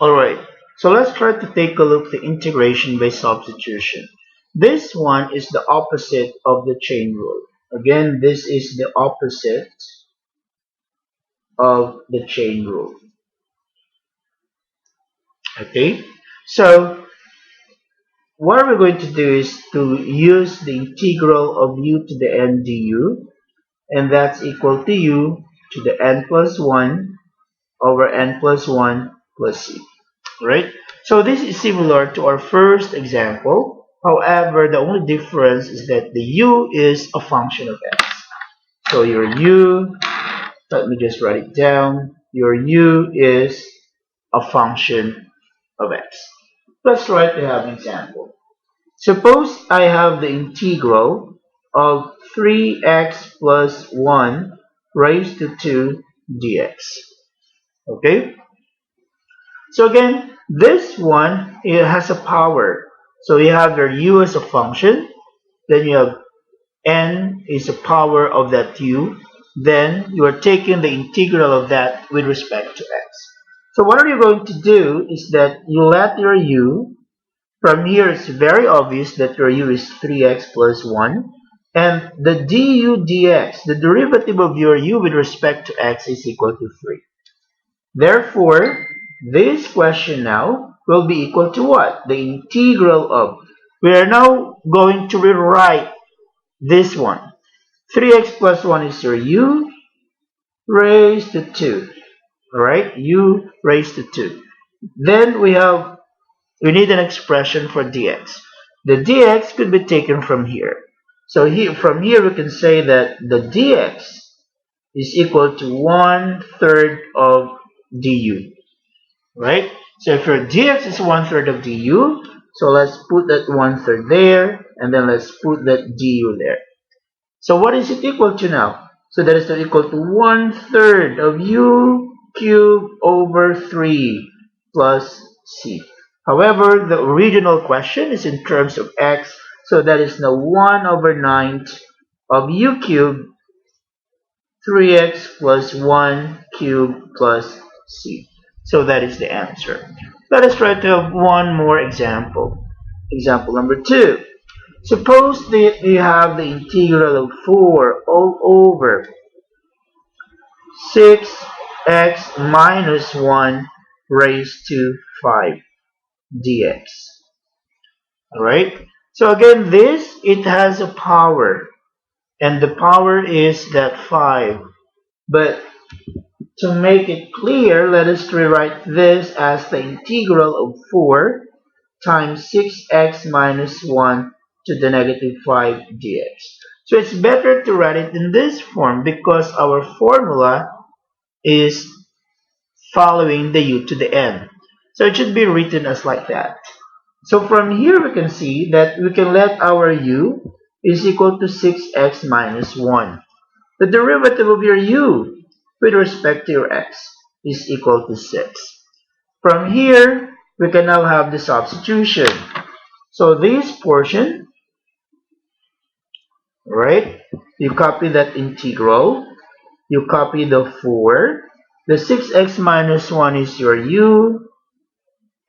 Alright, so let's try to take a look at the integration by substitution. This one is the opposite of the chain rule. Again, this is the opposite of the chain rule. Okay, so what we're going to do is to use the integral of u to the n du, and that's equal to u to the n plus 1 over n plus 1 plus c. Right? So this is similar to our first example. However, the only difference is that the u is a function of x. So your u, let me just write it down. Your u is a function of x. Let's try to have an example. Suppose I have the integral of 3x plus 1 raised to 2 dx. Okay? So again, this one, it has a power. So you have your u as a function, then you have n is the power of that u, then you are taking the integral of that with respect to x. So what are you going to do is that you let your u, from here it's very obvious that your u is 3x plus 1, and the du dx, the derivative of your u with respect to x is equal to 3. Therefore, this question now will be equal to what? The integral of. We are now going to rewrite this one. 3x plus 1 is your u raised to 2. Alright? U raised to 2. Then we need an expression for dx. The dx could be taken from here. So from here we can say that the dx is equal to 1/3 of du. Right? So if your dx is 1/3 of du, so let's put that 1/3 there, and then let's put that du there. So what is it equal to now? So that is equal to 1/3 of u cubed over 3 plus c. However, the original question is in terms of x, so that is now 1/9 of u cubed 3x plus 1 cubed plus c. So that is the answer. Let us try to have one more example. Example number 2. Suppose that you have the integral of 4 all over 6x minus 1 raised to 5 dx. Alright? So again, it has a power. And the power is that 5. But to make it clear, let us rewrite this as the integral of 4 times 6x minus 1 to the negative 5 dx. So it's better to write it in this form because our formula is following the u to the n. So it should be written as like that. So from here we can see that we can let our u is equal to 6x minus 1. The derivative of your u with respect to your x is equal to 6. From here, we can now have the substitution. So this portion, right, you copy that integral, you copy the 4, the 6x minus 1 is your u,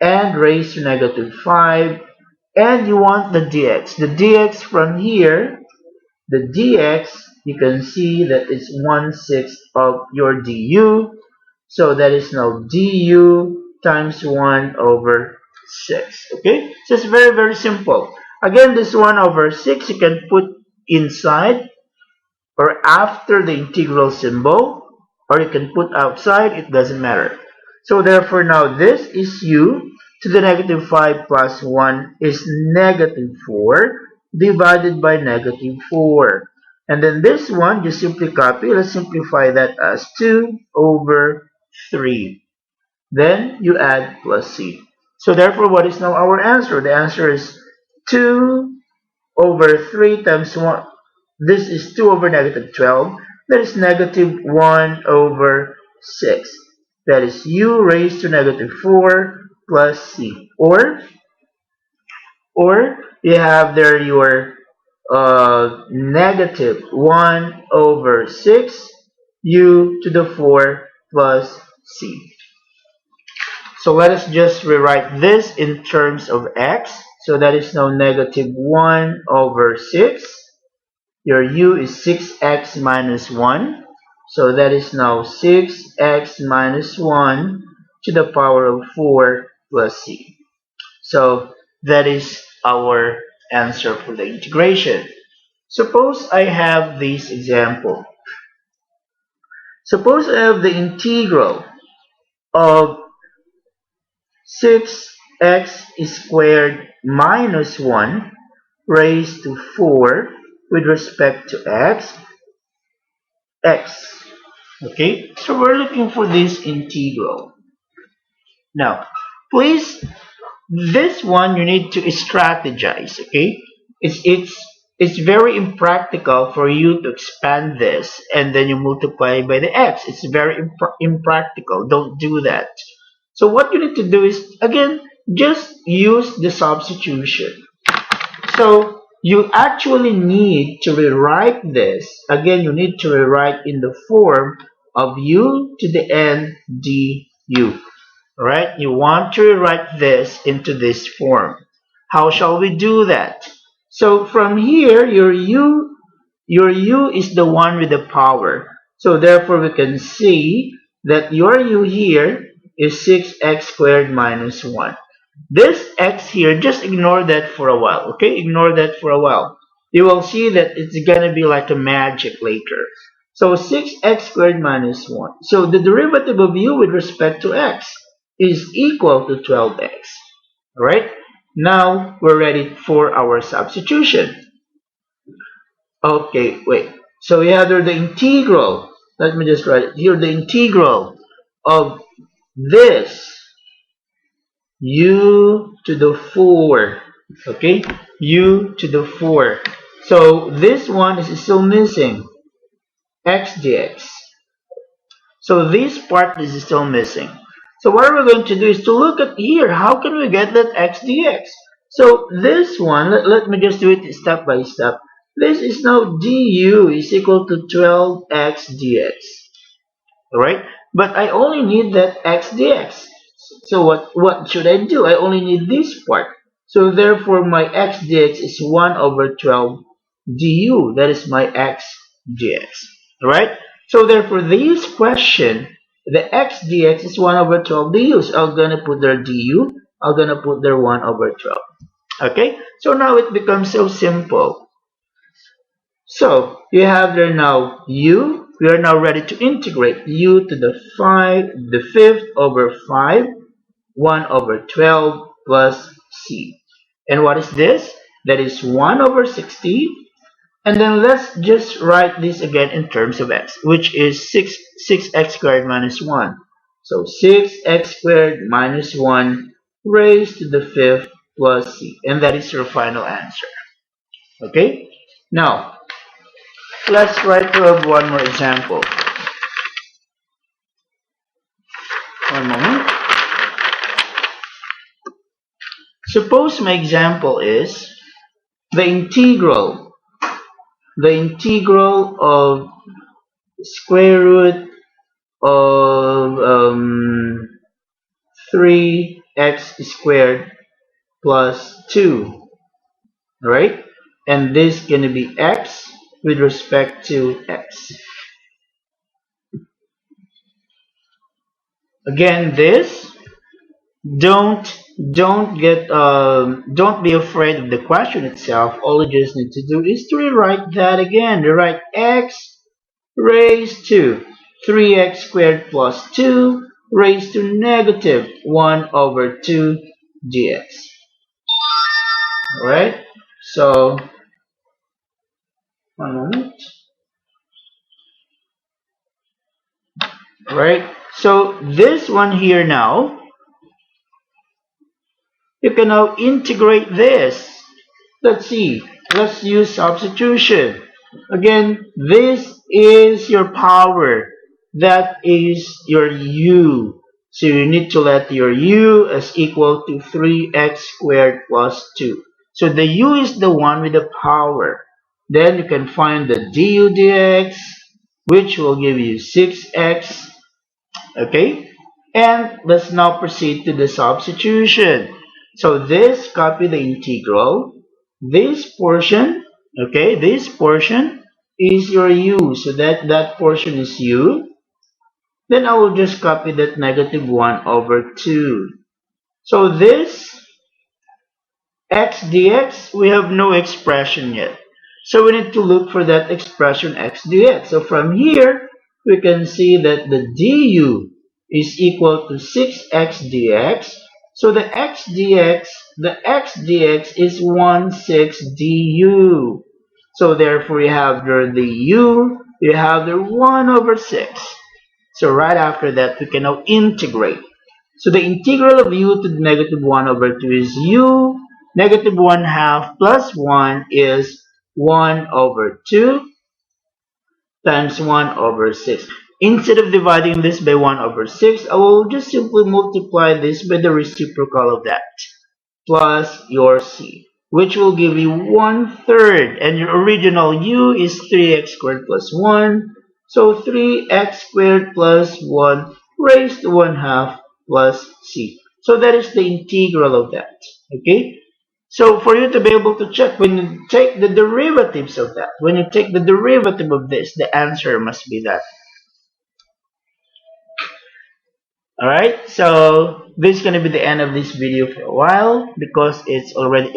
and raised to negative 5, and you want the dx. The dx from here, the dx, you can see that it's 1/6 of your du, so that is now du times 1/6. Okay, so it's very, very simple. Again, this 1/6 you can put inside or after the integral symbol, or you can put outside, it doesn't matter. So therefore now this is u to the negative 5 plus 1 is negative 4 divided by negative 4. And then this one, just simply copy. Let's simplify that as 2/3. Then you add plus c. So therefore, what is now our answer? The answer is 2/3 times 1. This is 2 over negative 12. That is negative 1/6. That is u raised to negative 4 plus c. Or you have there your negative 1/6 u to the 4 plus c. So let us just rewrite this in terms of x. So that is now negative 1 over 6. Your u is 6x minus 1. So that is now 6x minus 1 to the power of 4 plus c. So that is our answer for the integration. Suppose I have this example. Suppose I have the integral of 6x squared minus 1 raised to 4 with respect to x. Okay, so we're looking for this integral. Now, please, this one you need to strategize. Okay, it's very impractical for you to expand this and then you multiply by the x. It's very impractical. Don't do that. So what you need to do is, again, just use the substitution. So you actually need to rewrite this. Again, you need to rewrite in the form of u to the n du. Alright, you want to rewrite this into this form. How shall we do that? So from here, your u is the one with the power. So therefore, we can see that your u here is 6x squared minus 1. This x here, just ignore that for a while, okay? Ignore that for a while. You will see that it's going to be like a magic later. So 6x squared minus 1. So the derivative of u with respect to x is equal to 12x. Alright? Now, we're ready for our substitution. Okay, wait. So we have here the integral. Let me just write it here. The integral of this u to the 4. Okay? U to the 4. So this one is still missing. X dx. So this part is still missing. So what we're going to do is to look at here. How can we get that x dx? So this one, let me just do it step by step. This is now du is equal to 12x dx. Alright? But I only need that x dx. So what should I do? I only need this part. So therefore my x dx is 1 over 12 du. That is my x dx. Alright? So therefore this question, the x dx is 1 over 12 du. So I'm going to put there du. I'm going to put there 1 over 12. Okay? So now it becomes so simple. So you have there now u. We are now ready to integrate u to the 5th over 5, 1 over 12 plus c. And what is this? That is 1 over 60. And then let's just write this again in terms of x, which is 6x squared minus 1. So 6x squared minus 1 raised to the 5th plus c. And that is your final answer. Okay? Now, let's write one more example. One moment. Suppose my example is the integral of square root of 3x squared plus 2, right? And this is going to be x with respect to x. Again, this don't be afraid of the question itself. All you just need to do is to rewrite that again. Rewrite x raised to 3x squared plus 2 raised to negative 1 over 2 dx. Alright, so one moment. Alright, so this one here now, you can now integrate this. Let's see. Let's use substitution. Again, this is your power. That is your u. So you need to let your u as equal to 3x squared plus 2. So the u is the one with the power. Then you can find the du dx, which will give you 6x. Okay? And let's now proceed to the substitution. So this, copy the integral. This portion, okay, this portion is your u. So that portion is u. Then I will just copy that negative 1 over 2. So this x dx, we have no expression yet. So we need to look for that expression x dx. So from here, we can see that the du is equal to 6x dx. So the x dx is 1/6 du. So therefore you have there the u, you have the 1 over 6. So right after that, we can now integrate. So the integral of u to the negative 1 over 2 is u. Negative 1/2 plus 1 is 1 over 2 times 1 over 6. Instead of dividing this by 1 over 6, I will just simply multiply this by the reciprocal of that, plus your c, which will give you 1/3. And your original u is 3x squared plus 1. So 3x squared plus 1 raised to 1/2 plus c. So that is the integral of that. Okay? So for you to be able to check, when you take the derivatives of that, when you take the derivative of this, the answer must be that. Alright, so this is going to be the end of this video for a while because it's already